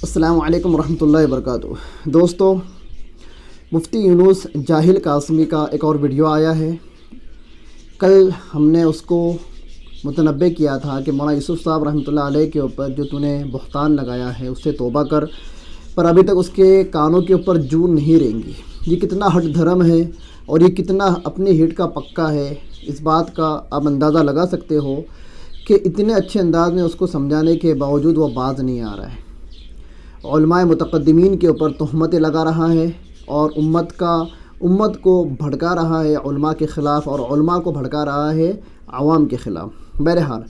السلام علیکم ورحمۃ اللہ وبرکاتہ۔ دوستو، مفتی یونس جاہل قاسمی کا ایک اور ویڈیو آیا ہے۔ کل ہم نے اس کو متنبہ کیا تھا کہ مولانا یوسف صاحب رحمۃ اللہ علیہ کے اوپر جو تو نے بہتان لگایا ہے اس سے توبہ کر، پر ابھی تک اس کے کانوں کے اوپر جون نہیں رہیں گی۔ یہ کتنا ہٹ دھرم ہے اور یہ کتنا اپنی ہٹ کا پکا ہے، اس بات کا آپ اندازہ لگا سکتے ہو کہ اتنے اچھے انداز میں اس کو سمجھانے کے باوجود وہ باز نہیں آ رہا ہے۔ علماء متقدمین کے اوپر تہمتیں لگا رہا ہے اور امت کو بھڑکا رہا ہے علماء کے خلاف، اور علماء کو بھڑکا رہا ہے عوام کے خلاف۔ بہرحال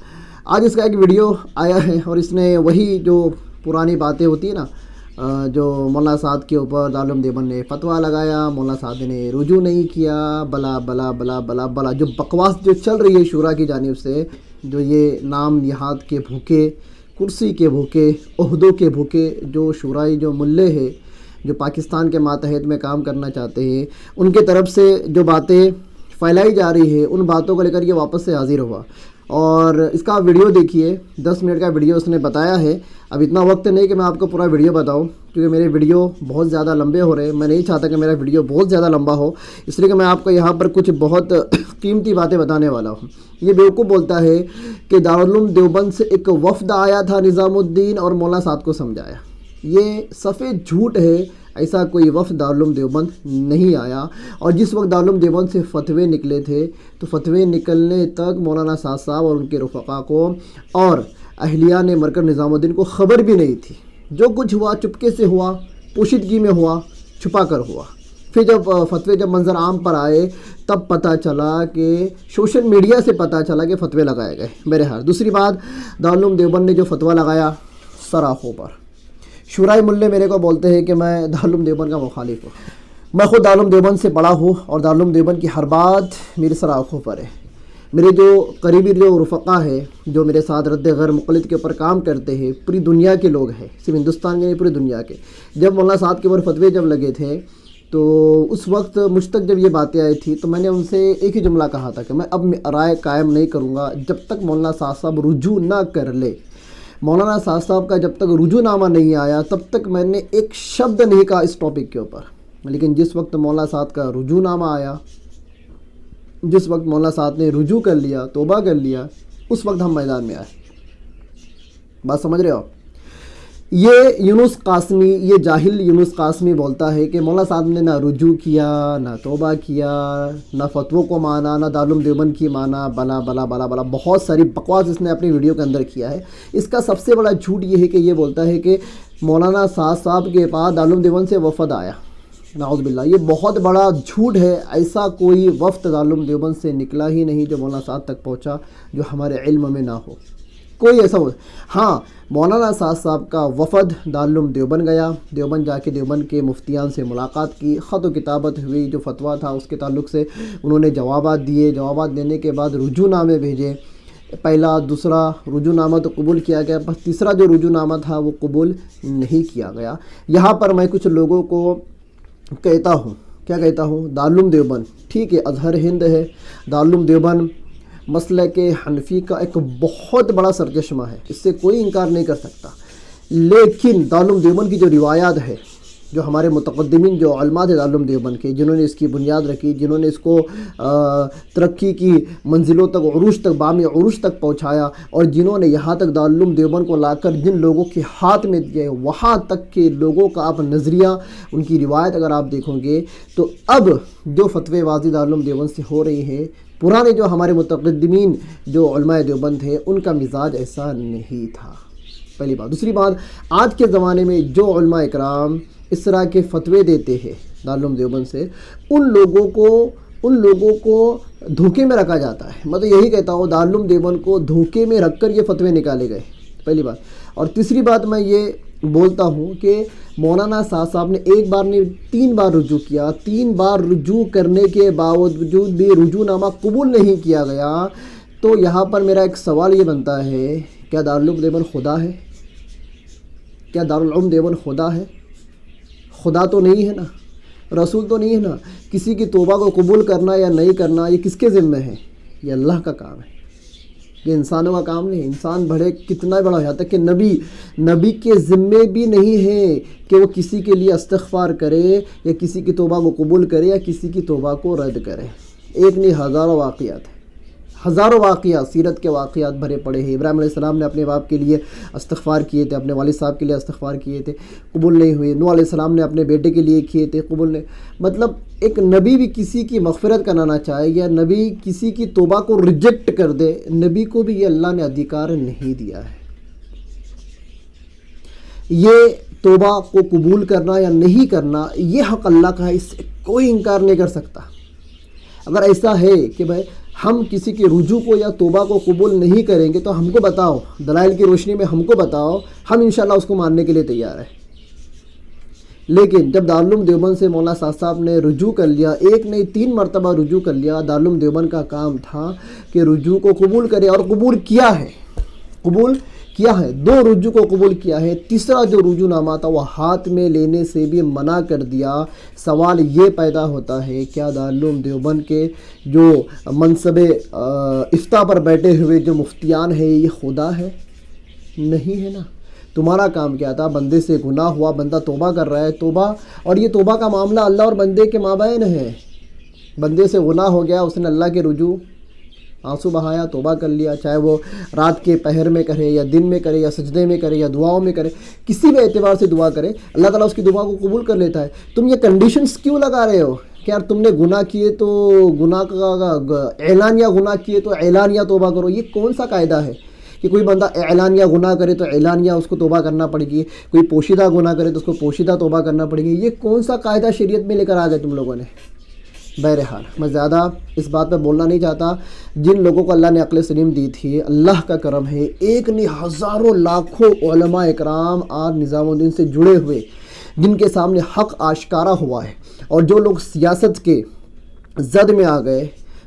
آج اس کا ایک ویڈیو آیا ہے اور اس نے وہی جو پرانی باتیں ہوتی ہیں نا، جو مولانا سعد کے اوپر دارالعلوم دیوبند نے فتویٰ لگایا، مولانا سعد نے رجوع نہیں کیا، بلا بلا بلا بلا بلا، جو بکواس جو چل رہی ہے شورا کی جانب سے، جو یہ نام نہاد کے بھوکے، کرسی کے بھوکے، عہدوں کے بھوکے جو شورائی جو ملے ہیں، جو پاکستان کے ماتحت میں کام کرنا چاہتے ہیں، ان کے طرف سے جو باتیں پھیلائی جا رہی ہے، ان باتوں کو لے کر یہ واپس سے حاضر ہوا اور اس کا ویڈیو دیکھیے۔ 10 منٹ کا ویڈیو اس نے بتایا ہے۔ اب اتنا وقت نہیں کہ میں آپ کو پورا ویڈیو بتاؤں، کیونکہ میرے ویڈیو بہت زیادہ لمبے ہو رہے ہیں۔ میں نہیں چاہتا کہ میرا ویڈیو بہت زیادہ لمبا ہو، اس لیے کہ میں آپ کو یہاں پر کچھ بہت قیمتی باتیں بتانے والا ہوں۔ یہ بیوقوف بولتا ہے کہ دارالعلوم دیوبند سے ایک وفد آیا تھا نظام الدین اور مولانا سعد کو سمجھایا۔ یہ سفید جھوٹ ہے، ایسا کوئی وفد دارالعلوم دیوبند نہیں آیا، اور جس وقت دارالعلوم دیوبند سے فتوے نکلے تھے تو فتوے نکلنے تک مولانا سعد صاحب اور ان کے رفقا کو اور اہلیہ نے مرکز نظام الدین کو خبر بھی نہیں تھی۔ جو کچھ ہوا چپکے سے ہوا، پوشیدگی میں ہوا، چھپا کر ہوا۔ پھر جب فتوے جب منظر عام پر آئے تب پتہ چلا کہ سوشل میڈیا سے پتہ چلا کہ فتوے لگائے گئے۔ بہرحال دوسری بات، دارالعلوم دیوبند نے جو فتویٰ لگایا سراخوں پر، شورائی ملے میرے کو بولتے ہیں کہ میں دارالعلوم دیوبند کا مخالف ہوں۔ میں خود دارالعلوم دیوبند سے پڑھا ہوں اور دارالعلوم دیوبند کی ہر بات میرے سراخوں پر ہے۔ میرے جو قریبی جو رفقا ہے، جو میرے ساتھ رد غیر مقلد کے اوپر کام کرتے ہیں، پوری دنیا کے لوگ ہیں، صرف ہندوستان کے نہیں پوری دنیا کے۔ جب مولانا صاحب کے اوپر فتوے جب لگے تھے تو اس وقت مجھ تک جب یہ باتیں آئی تھی تو میں نے ان سے ایک ہی جملہ کہا تھا کہ میں اب رائے قائم نہیں کروں گا جب تک مولانا صاحب رجوع نہ کر لے۔ مولانا صاحب کا جب تک رجوع نامہ نہیں آیا تب تک میں نے ایک شبد نہیں کہا اس ٹاپک کے اوپر، لیکن جس وقت مولانا صاحب کا رجوع نامہ آیا، جس وقت مولانا صاحب نے رجوع کر لیا، توبہ کر لیا، اس وقت ہم میدان میں آئے۔ بات سمجھ رہے ہو؟ یہ یونس قاسمی، یہ جاہل یونس قاسمی بولتا ہے کہ مولانا صاحب نے نہ رجوع کیا، نہ توبہ کیا، نہ فتووں کو مانا، نہ دارالعلوم دیوبند کی مانا، بلا بلا بلا بلا، بہت ساری بکواس اس نے اپنی ویڈیو کے اندر کیا ہے۔ اس کا سب سے بڑا جھوٹ یہ ہے کہ یہ بولتا ہے کہ مولانا صاحب کے پاس دارالعلوم دیوبند سے وفد آیا۔ نعوذ باللہ، یہ بہت بڑا جھوٹ ہے۔ ایسا کوئی وفد دارالعلوم دیوبند سے نکلا ہی نہیں جو مولانا صاحب تک پہنچا، جو ہمارے علم میں نہ ہو کوئی ایسا ہو۔ ہاں، مولانا صاحب کا وفد دارالعلوم دیوبند گیا، دیوبند جا کے دیوبند کے مفتیان سے ملاقات کی، خط و کتابت ہوئی، جو فتویٰ تھا اس کے تعلق سے انہوں نے جوابات دیے، جوابات دینے کے بعد رجوع نامے بھیجے۔ پہلا دوسرا رجوع نامہ تو قبول کیا گیا، بس تیسرا جو رجوع نامہ تھا وہ قبول نہیں کیا گیا۔ یہاں پر میں کچھ لوگوں کو کہتا ہوں، کیا کہتا ہوں، دارالعلوم دیوبند ٹھیک ہے، ازہر ہند ہے، دارالعلوم دیوبند مسلک حنفی کا ایک بہت بڑا سرچشمہ ہے، اس سے کوئی انکار نہیں کر سکتا، لیکن دارالعلوم دیوبند کی جو روایات ہے، جو ہمارے متقدمین جو علماء تھے دارالعلوم دیوبند کے، جنہوں نے اس کی بنیاد رکھی، جنہوں نے اس کو ترقی کی منزلوں تک، عروج تک، بامی عروج تک پہنچایا، اور جنہوں نے یہاں تک دارالعلوم دیوبند کو لا کر جن لوگوں کے ہاتھ میں دیے، وہاں تک کے لوگوں کا آپ نظریہ، ان کی روایت اگر آپ دیکھو گے تو اب جو فتوی بازی دارالعلوم دیوبند سے ہو رہی ہے، پرانے جو ہمارے متقدمین جو علماء دیوبند تھے ان کا مزاج ایسا نہیں تھا، پہلی بات۔ دوسری بات، آج کے زمانے میں جو علماء اکرام اس طرح کے فتوے دیتے ہیں دارالعلوم دیوبند سے، ان لوگوں کو دھوکے میں رکھا جاتا ہے۔ میں تو یہی کہتا ہوں، دارالعلوم دیوبند کو دھوکے میں رکھ کر یہ فتوے نکالے گئے، پہلی بات۔ اور تیسری بات میں یہ بولتا ہوں کہ مولانا صاحب نے ایک بار نہیں 3 بار رجوع کیا، 3 بار رجوع کرنے کے باوجود بھی رجوع نامہ قبول نہیں کیا گیا، تو یہاں پر میرا ایک سوال یہ بنتا ہے، کیا دارالعلوم دیوبند خدا ہے؟ کیا دارالعلوم دیوبند خدا ہے؟ خدا تو نہیں ہے نا، رسول تو نہیں ہے نا۔ کسی کی توبہ کو قبول کرنا یا نہیں کرنا یہ کس کے ذمہ ہے؟ یہ اللہ کا کام ہے۔ یہ انسانوں کا کام نہیں ہے. انسان بڑے کتنا بڑا ہو جاتا ہے کہ نبی کے ذمے بھی نہیں ہے کہ وہ کسی کے لیے استغفار کرے یا کسی کی توبہ کو قبول کرے یا کسی کی توبہ کو رد کرے. ایک نہیں ہزاروں واقعات ہیں، ہزاروں واقعات، سیرت کے واقعات بھرے پڑے ہیں. ابراہیم علیہ السلام نے اپنے باپ کے لیے استغفار کیے تھے، اپنے والد صاحب کے لیے استغفار کیے تھے، قبول نہیں ہوئے. نوح علیہ السلام نے اپنے بیٹے کے لیے کیے تھے، قبول نہیں. مطلب ایک نبی بھی کسی کی مغفرت کرنا چاہے یا نبی کسی کی توبہ کو ریجیکٹ کر دے، نبی کو بھی یہ اللہ نے ادھیکار نہیں دیا ہے. یہ توبہ کو قبول کرنا یا نہیں کرنا یہ حق اللہ کا ہے، اس سے کوئی انکار نہیں کر سکتا. اگر ایسا ہے کہ بھائی ہم کسی کے رجوع کو یا توبہ کو قبول نہیں کریں گے تو ہم کو بتاؤ، دلائل کی روشنی میں ہم کو بتاؤ، ہم انشاءاللہ اس کو ماننے کے لیے تیار ہیں. لیکن جب دارالعلوم دیوبند سے مولانا سعد صاحب نے رجوع کر لیا، ایک نہیں 3 مرتبہ رجوع کر لیا، دارالعلوم دیوبند کا کام تھا کہ رجوع کو قبول کرے اور قبول کیا ہے. 2 رجوع کو قبول کیا ہے. تیسرا جو رجوع نامہ تھا وہ ہاتھ میں لینے سے بھی منع کر دیا. سوال یہ پیدا ہوتا ہے کیا دارالعلوم دیوبند کے جو منصب افتاء پر بیٹھے ہوئے جو مفتیان ہیں یہ خدا ہے؟ نہیں ہے نا. تمہارا کام کیا تھا؟ بندے سے گناہ ہوا، بندہ توبہ کر رہا ہے، توبہ، اور یہ توبہ کا معاملہ اللہ اور بندے کے مابین ہے. بندے سے گناہ ہو گیا، اس نے اللہ کے رجوع آنسو بہایا، توبہ کر لیا، چاہے وہ رات کے پہر میں کرے یا دن میں کرے یا سجدے میں کرے یا دعاؤں میں کرے، کسی بھی اعتبار سے دعا کرے، اللہ تعالیٰ اس کی دعا کو قبول کر لیتا ہے. تم یہ کنڈیشنز کیوں لگا رہے ہو کہ یار تم نے گناہ کیے تو گناہ کا اعلانیہ گناہ کیے تو اعلانیہ توبہ کرو؟ یہ کون سا قاعدہ ہے کہ کوئی بندہ اعلانیہ گناہ کرے تو اعلانیہ اس کو توبہ کرنا پڑے گی، کوئی پوشیدہ گناہ کرے تو اس کو پوشیدہ توبہ کرنا پڑے گی؟ یہ کون سا قاعدہ شریعت میں لے کر آ گئے تم لوگوں نے؟ بہرحال میں زیادہ اس بات پہ بولنا نہیں چاہتا. جن لوگوں کو اللہ نے عقل سلیم دی تھی، اللہ کا کرم ہے، ایک نہیں ہزاروں لاکھوں علماء اکرام آج نظام الدین سے جڑے ہوئے، جن کے سامنے حق آشکارا ہوا ہے. اور جو لوگ سیاست کے زد میں آ گئے،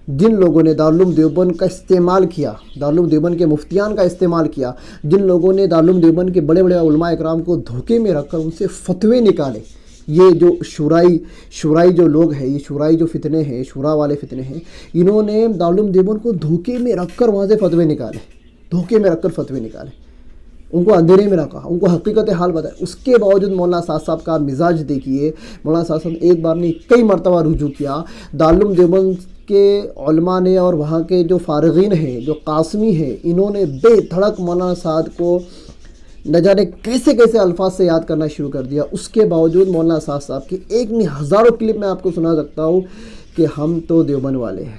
جن لوگوں نے دارالعلوم دیوبند کا استعمال کیا، دارالعلوم دیوبند کے مفتیان کا استعمال کیا، جن لوگوں نے دارالعلوم دیوبند کے بڑے بڑے علماء اکرام کو دھوکے میں رکھ کر ان سے فتوے نکالے، یہ جو شورائی جو لوگ ہیں، یہ شورائی جو فتنے ہیں، شورا والے فتنے ہیں، انہوں نے دارالعلوم دیوبند کو دھوکے میں رکھ کر وہاں سے فتوے نکالے، ان کو اندھیرے میں رکھا، ان کو حقیقت حال بتایا. اس کے باوجود مولانا سعد صاحب کا مزاج دیکھیے. مولانا سعد صاحب نے ایک بار نہیں کئی مرتبہ رجوع کیا. دارالعلوم دیوبند کے علماء نے اور وہاں کے جو فارغین ہیں، جو قاسمی ہیں، انہوں نے بے دھڑک مولانا سعد کو نہ جانے کیسے کیسے الفاظ سے یاد کرنا شروع کر دیا. اس کے باوجود مولانا سعد صاحب کی ایک نہیں ہزاروں کلپ میں آپ کو سنا سکتا ہوں کہ ہم تو دیوبند والے ہیں،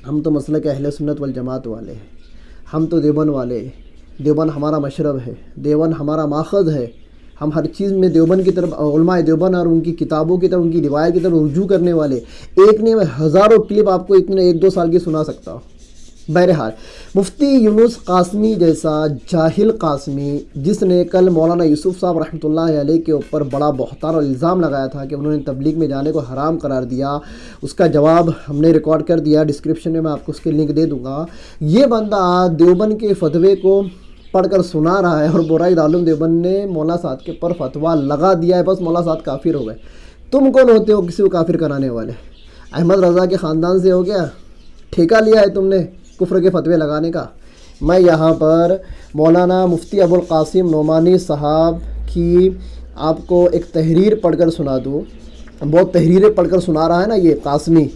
ہم تو مسلک اہل سنت والجماعت والے ہیں، ہم تو دیوبند والے ہیں، دیوبند ہمارا مشرب ہے، دیوبند ہمارا ماخذ ہے، ہم ہر چیز میں دیوبند کی طرف، علماء دیوبند اور ان کی کتابوں کی طرف، ان کی روایت کی طرف رجوع کرنے والے. ایک نہیں میں ہزاروں کلپ آپ کو اتنے 1-2 سال کی سنا سکتا ہوں. بہرحال مفتی یونس قاسمی جیسا جاہل قاسمی، جس نے کل مولانا یوسف صاحب رحمۃ اللہ علیہ کے اوپر بڑا بہتان اور الزام لگایا تھا کہ انہوں نے تبلیغ میں جانے کو حرام قرار دیا، اس کا جواب ہم نے ریکارڈ کر دیا، ڈسکرپشن میں آپ کو اس کے لنک دے دوں گا. یہ بندہ دیوبند کے فتوے کو پڑھ کر سنا رہا ہے اور برائی دارالعلوم دیوبند نے مولانا سعد کے پر فتویٰ لگا دیا ہے، بس مولانا سعد کافر ہو گئے. تم کون ہوتے ہو کسی کو کافر کرانے والے؟ احمد رضا کے خاندان سے ہو گیا؟ ٹھیکہ لیا ہے تم نے کفر کے فتوے لگانے کا؟ میں یہاں پر مولانا مفتی ابو القاسم نعمانی صاحب کی آپ کو ایک تحریر پڑھ کر سنا دوں. بہت تحریریں پڑھ کر سنا رہا ہے نا یہ قاسمی،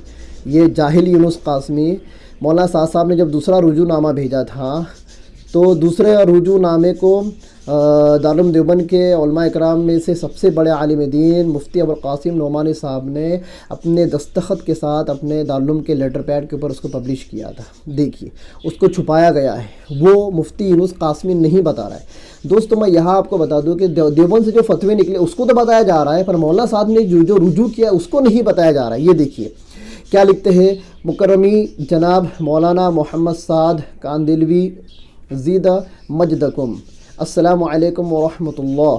یہ جاہل یونس قاسمی. مولانا سعد صاحب نے جب دوسرا رجوع نامہ بھیجا تھا تو دوسرے رجوع نامے کو دارالعلوم دیوبند کے علماء اکرام میں سے سب سے بڑے عالم دین مفتی ابو القاسم نعمانی صاحب نے اپنے دستخط کے ساتھ اپنے دارالعلوم کے لیٹر پیڈ کے اوپر اس کو پبلش کیا تھا. دیکھیے اس کو چھپایا گیا ہے، وہ مفتی یونس قاسمی نہیں بتا رہا ہے. دوستو میں یہاں آپ کو بتا دوں کہ دیوبند سے جو فتوے نکلے اس کو تو بتایا جا رہا ہے، پر مولانا صاحب نے جو رجوع کیا اس کو نہیں بتایا جا رہا ہے. یہ دیکھیے کیا لکھتے ہیں، مکرمی جناب مولانا محمد سعد کاندلوی زید مجدکم، السلام علیکم ورحمۃ اللہ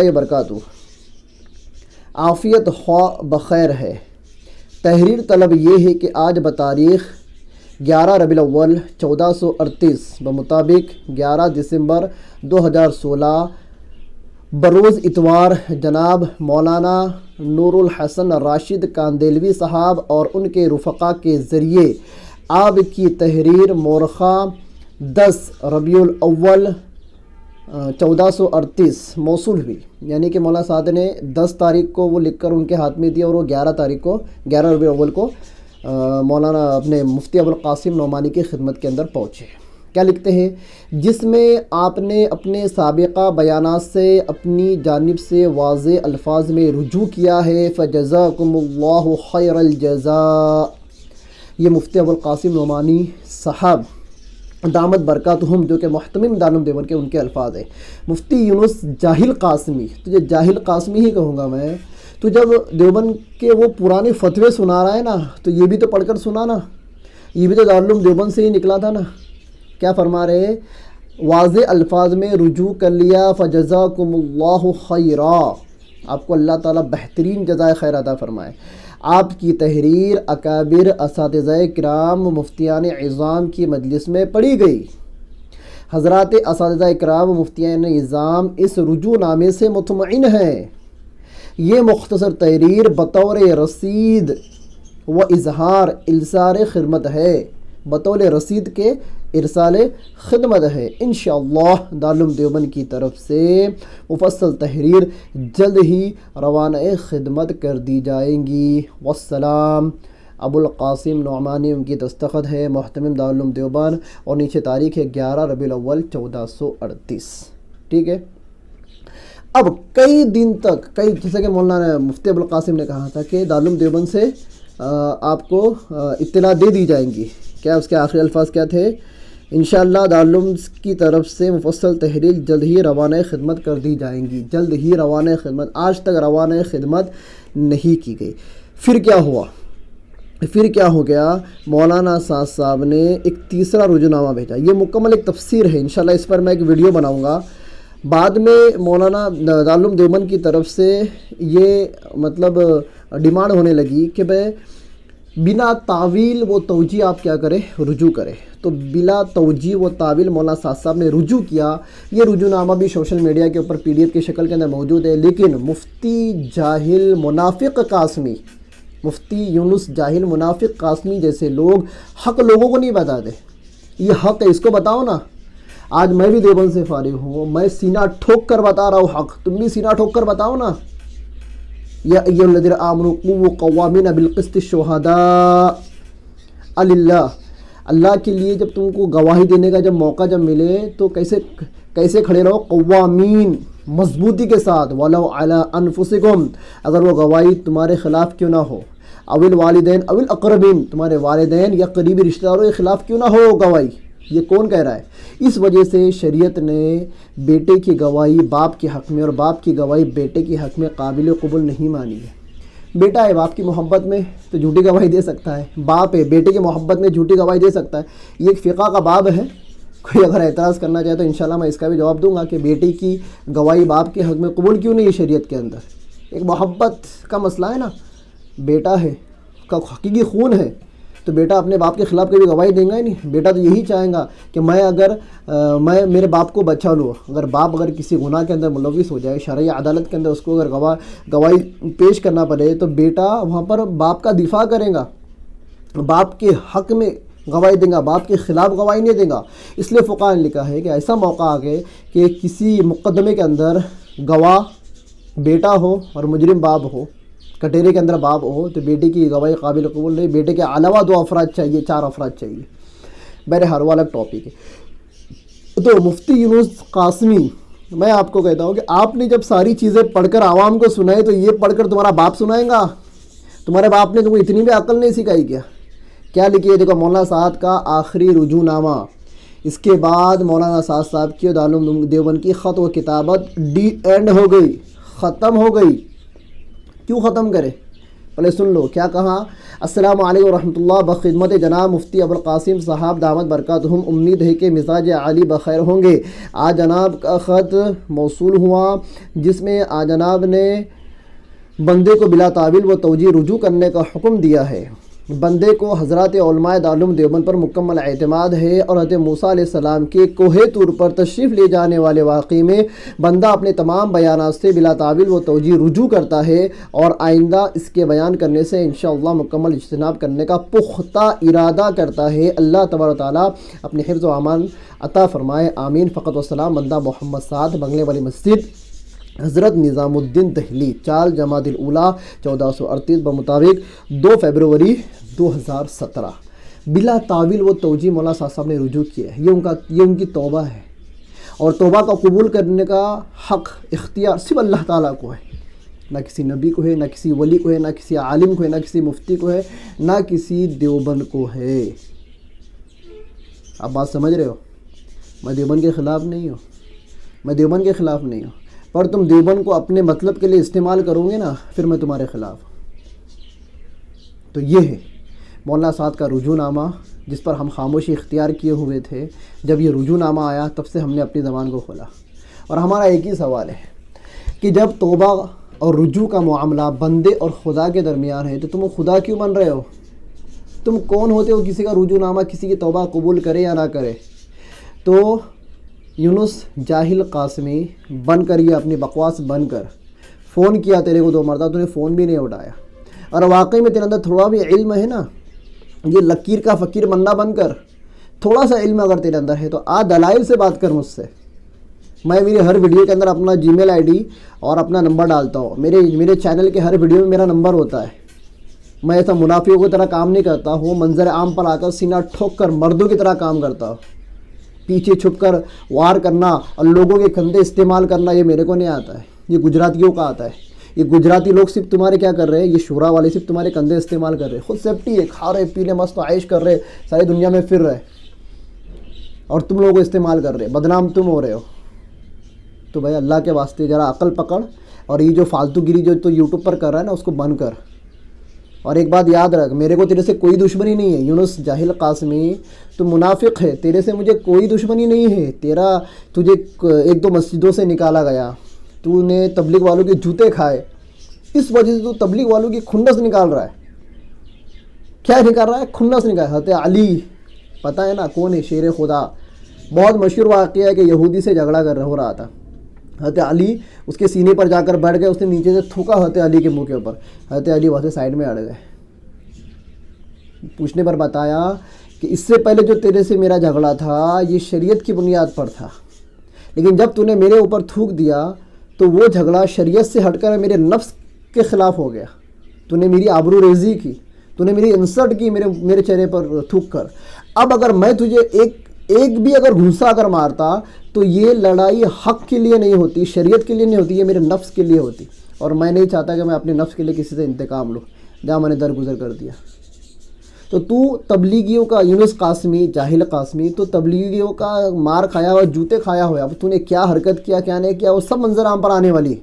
وبرکاتہ. عافیت خواہ بخیر ہے. تحریر طلب یہ ہے کہ آج بتاریخ 11 ربیع الاول 1438 بمطابق 11 دسمبر 2016 بروز اتوار جناب مولانا نور الحسن راشد کاندیلوی صاحب اور ان کے رفقا کے ذریعے آپ کی تحریر مورخہ 10 ربیع الاول 1438 موصول ہوئی، یعنی کہ مولانا سعد نے 10 تاریخ کو وہ لکھ کر ان کے ہاتھ میں دی اور وہ 11 ربیع الاول کو مولانا اپنے مفتی ابوالقاسم نعمانی کی خدمت کے اندر پہنچے۔ کیا لکھتے ہیں؟ جس میں آپ نے اپنے سابقہ بیانات سے اپنی جانب سے واضح الفاظ میں رجوع کیا ہے، فجزاکم اللہ خیر الجزاء۔ یہ مفتی ابوالقاسم نعمانی صاحب دامت برکاتہم، جو کہ محتمم دارالعلوم دیوبند کے ان کے الفاظ ہیں۔ مفتی یونس جاہل قاسمی، تجھے جاہل قاسمی ہی کہوں گا میں، تو جب دیوبند کے وہ پرانے فتوے سنا رہا ہے نا، تو یہ بھی تو پڑھ کر سنا نا، یہ بھی تو دارالعلوم دیوبند سے ہی نکلا تھا نا۔ کیا فرما رہے ہیں؟ واضح الفاظ میں رجوع کر لیا، فجزاکم اللہ خیرا، آپ کو اللہ تعالیٰ بہترین جزائے خیر عطا فرمائے۔ آپ کی تحریر اکابر اساتذہ کرام مفتیان عظام کی مجلس میں پڑھی گئی۔ حضرات اساتذہ کرام مفتیان عظام اس رجوع نامے سے مطمئن ہیں۔ یہ مختصر تحریر بطور رسید و اظہار ارسال خدمت ہے، بطور رسید کے ارسال خدمت ہے۔ انشاءاللہ دارالعلوم دیوبند کی طرف سے مفصل تحریر جلد ہی روانہ خدمت کر دی جائیں گی۔ والسلام۔ ابوالقاسم نعمانی ان کی دستخط ہے، محتمم دارالعلوم دیوبند، اور نیچے تاریخ ہے 11 ربیع الاول 1438۔ ٹھیک ہے۔ اب کئی دن تک جیسے کہ مولانا مفتی ابوالقاسم نے کہا تھا کہ دارالعلوم دیوبند سے آپ کو اطلاع دے دی جائیں گی، کیا اس کے آخری الفاظ کیا تھے؟ انشاءاللہ دارالعلوم کی طرف سے مفصل تحریر جلد ہی روانہ خدمت کر دی جائیں گی، جلد ہی روانہ خدمت۔ آج تک روانہ خدمت نہیں کی گئی۔ پھر کیا ہو گیا؟ مولانا سعد صاحب نے ایک تیسرا رجوع بھیجا، یہ مکمل ایک تفسیر ہے، انشاءاللہ اس پر میں ایک ویڈیو بناؤں گا۔ بعد میں مولانا دارالعلوم دیوبند کی طرف سے یہ مطلب ڈیمانڈ ہونے لگی کہ بنا تعویل و توجیہ آپ کیا کریں، رجوع کریں۔ تو بلا توجیہ و تعویل مولانا سعد صاحب نے رجوع کیا۔ یہ رجوع نامہ بھی سوشل میڈیا کے اوپر PDF کی شکل کے اندر موجود ہے، لیکن مفتی جاہل منافق قاسمی، مفتی یونس جاہل منافق قاسمی جیسے لوگ حق لوگوں کو نہیں بتاتے۔ یہ حق ہے، اس کو بتاؤ نا۔ آج میں بھی دیوبند سے فارغ ہوں، میں سینہ ٹھوک کر بتا رہا ہوں حق، تم بھی سینہ ٹھوک کر بتاؤ نا۔ یا ایھا الذین آمنوا قووا قوامین بالقسط شہداء للہ، اللہ کے لیے جب تم کو گواہی دینے کا جب موقع ملے تو کیسے کھڑے رہو؟ قوامین، مضبوطی کے ساتھ۔ ولو علی انفسکم، اگر وہ گواہی تمہارے خلاف کیوں نہ ہو، او الوالدین او الاقربین، تمہارے والدین یا قریبی رشتہ داروں کے خلاف کیوں نہ ہو گواہی۔ یہ کون کہہ رہا ہے؟ اس وجہ سے شریعت نے بیٹے کی گواہی باپ کے حق میں اور باپ کی گواہی بیٹے کے حق میں قابل قبول نہیں مانی ہے۔ بیٹا ہے باپ کی محبت میں تو جھوٹی گواہی دے سکتا ہے، باپ ہے بیٹے کی محبت میں جھوٹی گواہی دے سکتا ہے۔ یہ ایک فقہ کا باب ہے، کوئی اگر اعتراض کرنا چاہے تو انشاءاللہ میں اس کا بھی جواب دوں گا کہ بیٹے کی گواہی باپ کے حق میں قبول کیوں نہیں ہے شریعت کے اندر۔ ایک محبت کا مسئلہ ہے نا، بیٹا ہے کا حقیقی خون ہے، تو بیٹا اپنے باپ کے خلاف کبھی گواہی دیں گا ہی نہیں۔ بیٹا تو یہی چاہیں گا کہ میں میرے باپ کو بچا لوں۔ اگر باپ کسی گناہ کے اندر ملوث ہو جائے، شرعی عدالت کے اندر اس کو اگر گواہی پیش کرنا پڑے تو بیٹا وہاں پر باپ کا دفاع کرے گا، باپ کے حق میں گواہی دیں گا، باپ کے خلاف گواہی نہیں دیں گا۔ اس لیے فقہاء نے لکھا ہے کہ ایسا موقع آ گئے کہ کسی مقدمے کے اندر گواہ بیٹا ہو اور مجرم باپ ہو، کٹہرے کے اندر باپ ہو، تو بیٹے کی گواہی قابل قبول نہیں، بیٹے کے علاوہ 2 افراد چاہیے، 4 افراد چاہیے۔ بہرحال وہ الگ ٹاپک ہے۔ تو مفتی یونس قاسمی، میں آپ کو کہتا ہوں کہ آپ نے جب ساری چیزیں پڑھ کر عوام کو سنائی تو یہ پڑھ کر تمہارا باپ سنائے گا؟ تمہارے باپ نے تم کو اتنی بھی عقل نہیں سکھائی کیا لکھی ہے؟ دیکھو مولانا سعد کا آخری رجوع نامہ، اس کے بعد مولانا سعد صاحب کی دارالعلوم دیوبند کی خط و کتابت اینڈ ہو گئی، ختم ہو گئی۔ کیوں ختم کرے؟ پہلے سن لو کیا کہا۔ السلام علیکم ورحمۃ اللہ، بخدمت جناب مفتی ابوالقاسم صاحب دامت برکاتہم، امید ہے کہ مزاج عالی بخیر ہوں گے۔ آج جناب کا خط موصول ہوا جس میں آج جناب نے بندے کو بلا تعویل و توجیہ رجوع کرنے کا حکم دیا ہے۔ بندے کو حضرات علماء دارالعلوم دیوبند پر مکمل اعتماد ہے اور حضرت موسیٰ علیہ السلام کے کوہ طور پر تشریف لے جانے والے واقعے میں بندہ اپنے تمام بیانات سے بلا تعویل و توجیہ رجوع کرتا ہے اور آئندہ اس کے بیان کرنے سے انشاءاللہ مکمل اجتناب کرنے کا پختہ ارادہ کرتا ہے۔ اللہ تبارک و تعالیٰ اپنے حفظ و امان عطا فرمائے، آمین۔ فقط و سلام۔ بندہ محمد سعد، بنگلے والی مسجد، حضرت نظام الدین دہلی، 4 جمادی الاولیٰ 1438 بمطابق 2 فروری 2017۔ بلا تعویل و توجیہ مولانا صاحب نے رجوع کیا ہے، یہ ان کی توبہ ہے، اور توبہ کا قبول کرنے کا حق اختیار صرف اللہ تعالیٰ کو ہے، نہ کسی نبی کو ہے، نہ کسی ولی کو ہے، نہ کسی عالم کو ہے، نہ کسی مفتی کو ہے، نہ کسی دیوبند کو ہے۔ آپ بات سمجھ رہے ہو؟ میں دیوبند کے خلاف نہیں ہوں، پر تم دیوبند کو اپنے مطلب کے لیے استعمال کرو گے نا، پھر میں تمہارے خلاف۔ تو یہ ہے مولانا سعد کا رجوع نامہ، جس پر ہم خاموشی اختیار کیے ہوئے تھے۔ جب یہ رجوع نامہ آیا تب سے ہم نے اپنی زبان کو کھولا، اور ہمارا ایک ہی سوال ہے کہ جب توبہ اور رجوع کا معاملہ بندے اور خدا کے درمیان ہے تو تم خدا کیوں بن رہے ہو؟ تم کون ہوتے ہو کسی کا رجوع نامہ، کسی کی توبہ قبول کرے یا نہ کرے؟ تو یونس جاہل قاسمی بن کر، یہ اپنی بکواس بن کر فون کیا تیرے کو 2 مرتبہ، تو نے فون بھی نہیں اٹھایا، اور واقعی میں تیرے اندر تھوڑا بھی علم ہے نا، یہ لکیر کا فقیر منا بن کر تھوڑا سا علم اگر تیرے اندر ہے تو دلائل سے بات کر مجھ سے۔ میں میری ہر ویڈیو کے اندر اپنا جی میل آئی ڈی اور اپنا نمبر ڈالتا ہوں، میرے چینل کے ہر ویڈیو میں میرا نمبر ہوتا ہے۔ میں ایسا منافقوں کی طرح کام نہیں کرتا ہوں، منظر عام پر آ کر سینہ ٹھوک کر مردوں کی طرح کام کرتا ہوں۔ پیچھے چھپ کر وار کرنا اور لوگوں کے کندھے استعمال کرنا، یہ میرے کو نہیں آتا ہے، یہ گجراتیوں کا آتا ہے۔ یہ گجراتی لوگ صرف تمہارے کیا کر رہے ہیں، یہ شورا والے صرف تمہارے کندھے استعمال کر رہے ہیں، خود سیفٹی ہے، کھا رہے پی رہے مست عیش کر رہے، ساری دنیا میں پھر رہے، اور تم لوگوں کو استعمال کر رہے، بدنام تم ہو رہے ہو۔ تو بھائی اللہ کے واسطے ذرا عقل پکڑ، اور یہ جو فالتو گیری جو تو یوٹیوب پر کر رہا ہے نا، اس کو بند کر۔ اور ایک بات یاد رکھ، میرے کو تیرے سے کوئی دشمنی نہیں ہے یونس جاہل قاسمی، تو منافق ہے، تیرے سے مجھے کوئی دشمنی نہیں ہے۔ تجھے 1-2 مسجدوں سے نکالا گیا، تو نے تبلیغ والوں کے جوتے کھائے، اس وجہ سے تو تبلیغ والوں کی کھنڈس نکال رہا ہے۔ کیا نکال رہا ہے؟ کھنڈس نکال۔ حضرت علی پتہ ہے نا کون ہے؟ شیر خدا، بہت مشہور واقعہ ہے کہ یہودی سے جھگڑا ہو رہا تھا، حضرت علی اس کے سینے پر جا کر بیٹھ گئے، اس نے نیچے سے تھوکا حضرت علی کے منہ کے اوپر، حضرت علی وہاں سے سائڈ میں اڑ گئے۔ پوچھنے پر بتایا کہ اس سے پہلے جو تیرے سے میرا جھگڑا تھا یہ شریعت کی بنیاد پر تھا، لیکن جب تو نے میرے اوپر تھوک دیا تو وہ جھگڑا شریعت سے ہٹ کر میرے نفس کے خلاف ہو گیا۔ تو نے میری آبرو ریزی کی، تو نے میری انسلٹ کی میرے چہرے پر تھوک کر۔ اب اگر میں تجھے ایک بھی اگر گھونسا اگر مارتا تو یہ لڑائی حق کے لیے نہیں ہوتی، شریعت کے لیے نہیں ہوتی، یہ میرے نفس کے لیے ہوتی، اور میں نہیں چاہتا کہ میں اپنے نفس کے لیے کسی سے انتقام لوں، جہاں میں نے درگزر کر دیا۔ تو تبلیغیوں کا یونس قاسمی جاہل قاسمی، تو تبلیغیوں کا مار کھایا ہوا، جوتے کھایا ہوا، اب تو نے کیا حرکت کیا کیا نہیں کیا وہ سب منظر عام پر آنے والی ہے۔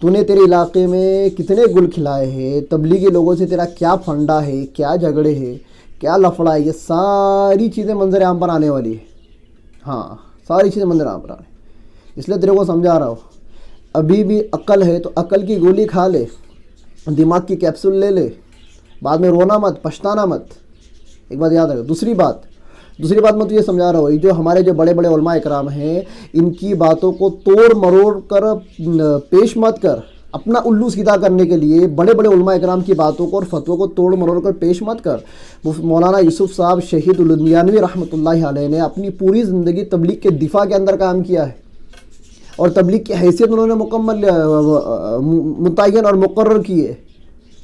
تو نے تیرے علاقے میں کتنے گل کھلائے ہیں، تبلیغی لوگوں سے تیرا کیا فنڈا ہے، کیا جھگڑے ہیں، کیا لفڑا ہے، یہ ساری چیزیں منظر عام پر آنے والی ہے۔ ہاں، ساری چیزیں منظر عام پر آنے، اس لیے تیرے کو سمجھا رہا ہوں، ابھی بھی عقل ہے تو عقل کی گولی کھا لے، دماغ کی کیپسول لے لے، بعد میں رونا مت، پچھتانا مت۔ ایک بات یاد رکھ۔ دوسری بات میں تو یہ سمجھا رہا ہوں، جو ہمارے جو بڑے بڑے علماء اکرام ہیں، ان کی باتوں کو توڑ مروڑ کر پیش مت کر، اپنا الو سیدھا کرنے کے لیے بڑے بڑے علماء اکرام کی باتوں کو اور فتووں کو توڑ مروڑ کر پیش مت کر۔ مولانا یوسف صاحب شہید الدنیانوی رحمۃ اللہ علیہ نے اپنی پوری زندگی تبلیغ کے دفاع کے اندر کام کیا ہے، اور تبلیغ کی حیثیت انہوں نے مکمل متعین اور مقرر کی ہے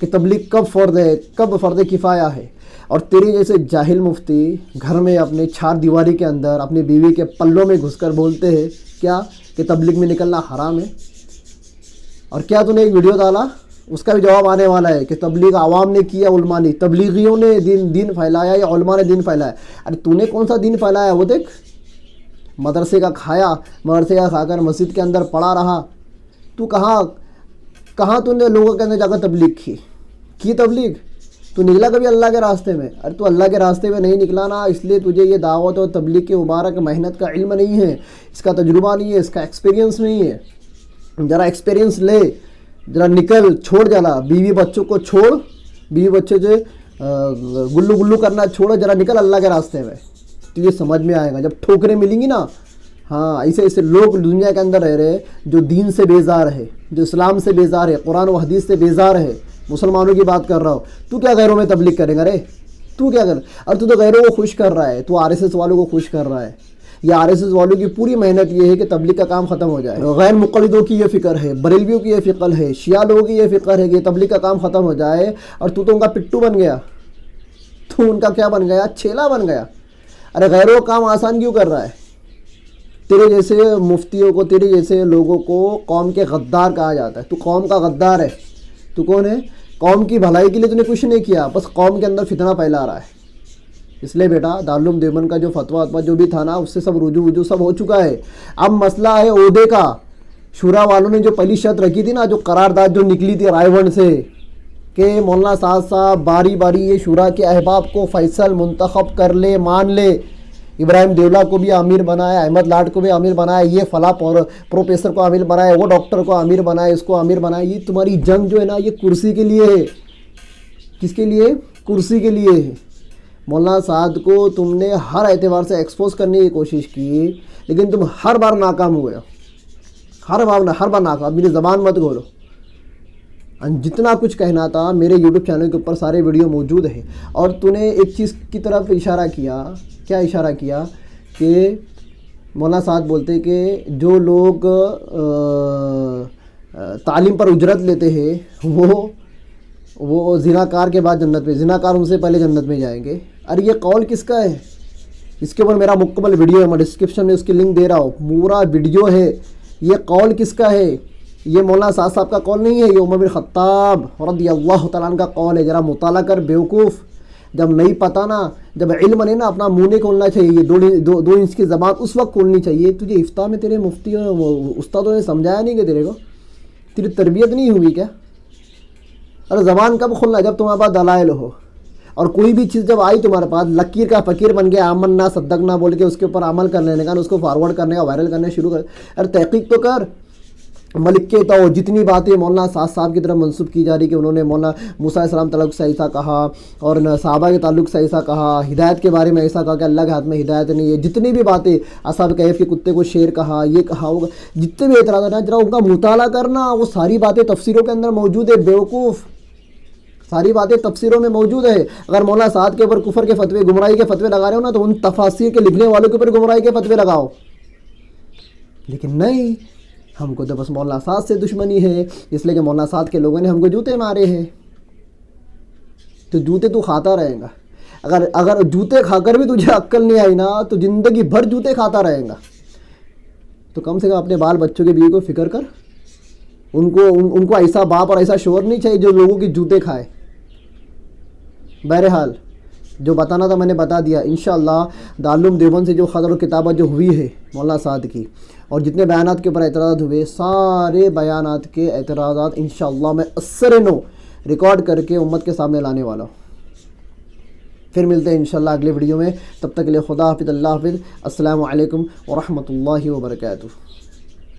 کہ تبلیغ کب فرض ہے، کب فرض کفایہ ہے۔ اور تیرے جیسے جاہل مفتی گھر میں اپنے 4 دیواری کے اندر اپنی بیوی کے پلوں میں گھس کر بولتے ہیں کیا کہ تبلیغ میں نکلنا حرام ہے، اور کیا تو نے ایک ویڈیو ڈالا، اس کا بھی جواب آنے والا ہے کہ تبلیغ عوام نے کیا، علماء نے، تبلیغیوں نے دین پھیلایا یا علماء نے دین پھیلایا؟ ارے تو نے کون سا دین پھیلایا؟ وہ دیکھ، مدرسے کا کھایا، مدرسے کا کھا کر مسجد کے اندر پڑا رہا، تو کہاں تو نے لوگوں کے اندر جا کر تبلیغ کی تبلیغ؟ تو نکلا کبھی اللہ کے راستے میں؟ ارے تو اللہ کے راستے میں نہیں نکلا نا، اس لیے تجھے یہ دعوت اور تبلیغ کی مبارک محنت کا علم نہیں ہے، اس کا تجربہ نہیں ہے، اس کا ایکسپیرینس نہیں ہے۔ ذرا ایکسپیرینس لے، ذرا نکل، چھوڑ، جلا بیوی بچوں کو چھوڑ، بیوی بچے سے گلو گلو کرنا چھوڑو، ذرا نکل اللہ کے راستے میں، تو یہ سمجھ میں آئے گا جب ٹھوکریں ملیں گی نا. ہاں ایسے ایسے لوگ دنیا کے اندر رہ رہے جو دین سے بیزار ہے، جو اسلام سے بیزار ہے، قرآن و حدیث سے بیزار ہے. مسلمانوں کی بات کر رہا ہوں، تو کیا غیروں میں تبلیغ کرے گا رے؟ تو کیا کر، اور تو غیروں کو خوش کر رہا ہے، تو آر ایس ایس والوں کو خوش کر رہا ہے. یہ آر ایس ایس والوں کی پوری محنت یہ ہے کہ تبلیغ کا کام ختم ہو جائے. غیر مقلدوں کی یہ فکر ہے، بریلویوں کی یہ فکر ہے، شیعہ لوگوں کی یہ فکر ہے کہ تبلیغ کا کام ختم ہو جائے، اور تو ان کا پٹو بن گیا، تو ان کا کیا بن گیا؟ چھیلا بن گیا. ارے غیروں کا کام آسان کیوں کر رہا ہے؟ تیرے جیسے مفتیوں کو، تیرے جیسے لوگوں کو قوم کے غدار کہا جاتا ہے. تو قوم کا غدار ہے. تو کون ہے؟ قوم کی بھلائی کے لیے تو نے کچھ نہیں کیا، بس قوم کے اندر فتنہ پھیلا رہا ہے. اس لیے بیٹا دارالعلوم دیوبند کا جو فتویٰ جو بھی تھا نا، اس سے سب رجوع سب ہو چکا ہے. اب مسئلہ ہے عہدے کا. شورا والوں نے جو پہلی شرط رکھی تھی نا، جو قرارداد جو نکلی تھی رائے ونڈ سے، کہ مولانا سعد صاحب باری باری یہ شورا کے احباب کو فیصل منتخب کر لے، مان لے. ابراہیم دیولہ کو بھی امیر بنایا، احمد لاٹ کو بھی امیر بنایا، یہ فلاں پروفیسر کو امیر بنایا، وہ ڈاکٹر کو امیر بنایا، اس کو امیر بنایا. یہ تمہاری جنگ جو ہے نا، یہ کرسی کے لیے ہے. کس کے لیے؟ کرسی کے لیے ہے. مولانا سعد کو تم نے ہر اعتبار سے ایکسپوز کرنے کی کوشش کی، لیکن تم ہر بار ناکام ہوئے ہو. ہر بار ناکام. میری زبان مت کھولو. جتنا کچھ کہنا تھا میرے یوٹیوب چینل کے اوپر سارے ویڈیو موجود ہیں. اور تو نے ایک چیز کی طرف اشارہ کیا. کیا اشارہ کیا؟ کہ مولانا سعد بولتے کہ جو لوگ تعلیم پر اجرت لیتے ہیں وہ زناکار کے بعد جنت میں، زناکار ان سے پہلے جنت میں جائیں گے. ارے یہ قول کس کا ہے؟ اس کے اوپر میرا مکمل ویڈیو ہے، میں ڈسکرپشن میں اس کی لنک دے رہا ہوں، پورا ویڈیو ہے. یہ قول کس کا ہے؟ یہ مولانا سعد صاحب کا قول نہیں ہے، یہ عمر بن خطاب رضی اللہ تعالیٰ عنہ کا قول ہے. ذرا مطالعہ کر بیوقوف. جب نہیں پتہ نا، جب علم نہیں نا، اپنا منہ نہیں کھولنا چاہیے. یہ دو انچ کی زبان اس وقت کھولنی چاہیے. تجھے افتاء میں تیرے مفتی استادوں نے سمجھایا نہیں کہ تیرے کو؟ تیری تربیت نہیں ہوئی کیا؟ ارے زبان کب کھولنا؟ جب تمہارے پاس دلائل ہو. اور کوئی بھی چیز جب آئی تمہارے پاس، لکیر کا فقیر بن گیا، آمنا صدقنا بول کے اس کے اوپر عمل کر لینے کا، اس کو فارورڈ کرنے کا، وائرل کرنے شروع کر. ارے تحقیق تو کر. ملک کے تو جتنی باتیں مولانا سعد صاحب کی طرف منسوب کی جا رہی کہ انہوں نے مولانا موسیٰ علیہ السلام تعلق سے ایسا کہا، اور صحابہ کے تعلق سے ایسا کہا، ہدایت کے بارے میں ایسا کہا کہ اللہ کے ہاتھ میں ہدایت نہیں ہے، جتنی بھی باتیں، اصحاب کہف کے کتے کو شیر کہا، یہ کہا ہوگا، جتنے بھی اعتراضات ہیں، ذرا ان کا مطالعہ کرنا. وہ ساری باتیں تفسیروں کے اندر موجود ہے بیوقوف. ساری باتیں تفسیروں میں موجود ہے. اگر مولانا سعد کے اوپر کفر کے فتوے، گمراہی کے فتوے لگا رہے ہو نا، تو ان تفاسیر کے لکھنے والوں کے اوپر گمراہی کے فتوے لگاؤ. لیکن نہیں، ہم کو تو بس مولانا سعد سے دشمنی ہے، اس لیے کہ مولانا سعد کے لوگوں نے ہم کو جوتے مارے ہیں. تو جوتے تو کھاتا رہے گا. اگر جوتے کھا کر بھی تجھے عقل نہیں آئی نا، تو زندگی بھر جوتے کھاتا رہے گا. تو کم سے کم اپنے بال بچوں کے بیوی کو فکر کر. ان کو ایسا باپ اور ایسا شوہر نہیں چاہیے جو لوگوں کی جوتے کھائے. بہرحال جو بتانا تھا میں نے بتا دیا. انشاءاللہ دارالعلوم دیوبند سے جو خطر و کتابت جو ہوئی ہے مولانا سعد کی، اور جتنے بیانات کے اوپر اعتراضات ہوئے، سارے بیانات کے اعتراضات انشاءاللہ میں اثر نو ریکارڈ کر کے امت کے سامنے لانے والا ہوں. پھر ملتے ہیں انشاءاللہ اگلے ویڈیو میں. تب تک کے لیے خدا حافظ، اللہ حافظ، السلام علیکم ورحمۃ اللہ وبرکاتہ.